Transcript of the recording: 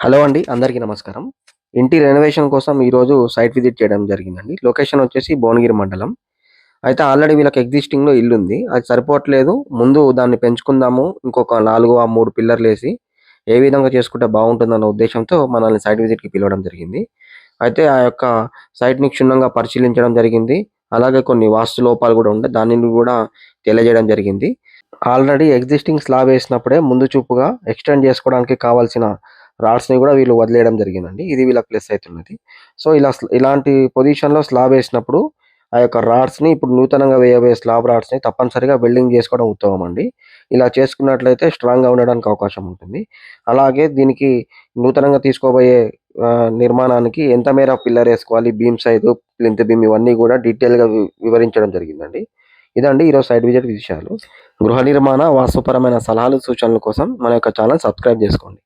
Hello అండి. అందరికీ నమస్కారం. ఇంటి రెనోవేషన్ కోసం ఈరోజు సైట్ విజిట్ చేయడం జరిగిందండి. లొకేషన్ వచ్చేసి భువనగిరి మండలం. అయితే ఆల్రెడీ వీళ్ళకి ఎగ్జిస్టింగ్‌లో ఇల్లుంది. అది సరిపోవట్లేదు. ముందు దాన్ని పెంచుకుందాము. ఇంకొక 4 3 పిల్లర్‌లేసి ఏ విధంగా చేసుకుంటే బావుంటుందన్న ఉద్దేశ్యంతో మనల్ని సైట్ విజిట్‌కి పిలవడం జరిగింది. అయితే ఆ యొక్క సైట్‌ని క్షుణ్ణంగా పరిశీలించడం జరిగింది. అలాగే కొన్ని వాస్తు లోపాలు గూడా ఉండే దానిని గూడా తెలియజేయడం జరిగింది. ఆల్రెడీ ఎగ్జిస్టింగ్ స్లాబ్ ఏసినప్పుడే ముందు చూపుగా ఎక్స్‌టెండ్ చేసుకోవడానికి కావాల్సిన రాడ్స్‌ని గూడా వీళ్ళు వదిలేయడం జరిగిందండి. ఇది వీళ్ళకి ప్లస్ అయితున్నది. సో, ఇలాంటి పొజిషన్‌లో స్లాబ్ ఏసినప్పుడు ఆ యొక్క రాడ్స్‌ని ఇప్పుడు నూతనంగా వేయబోయే స్లాబ్ రాడ్స్‌ని తప్పనిసరిగా వెల్డింగ్ చేసుకోవడం ఉత్తమం అండి. ఇలా చేసుకున్నట్లయితే స్ట్రాంగ్‌గా ఉండడానికి అవకాశం ఉంటుంది. అలాగే దీనికి నూతనంగా తీసుకోబోయే నిర్మాణానికి ఎంత మేర పిల్లర్ ఏసుకోవాలి, బీమ్ సైజు, ప్లింత్ బీమ్ ఇవన్నీ గూడా డీటెయిల్‌గా వివరించడం జరిగిందండి. ఇదండి ఈరోజు సైట్ విజిట్ విషయాలు. గృహ నిర్మాణ, వాస్తుపరమైన సలహాలు, సూచనల కోసం మన యొక్క ఛానెల్ సబ్స్క్రైబ్ జేసుకోండి.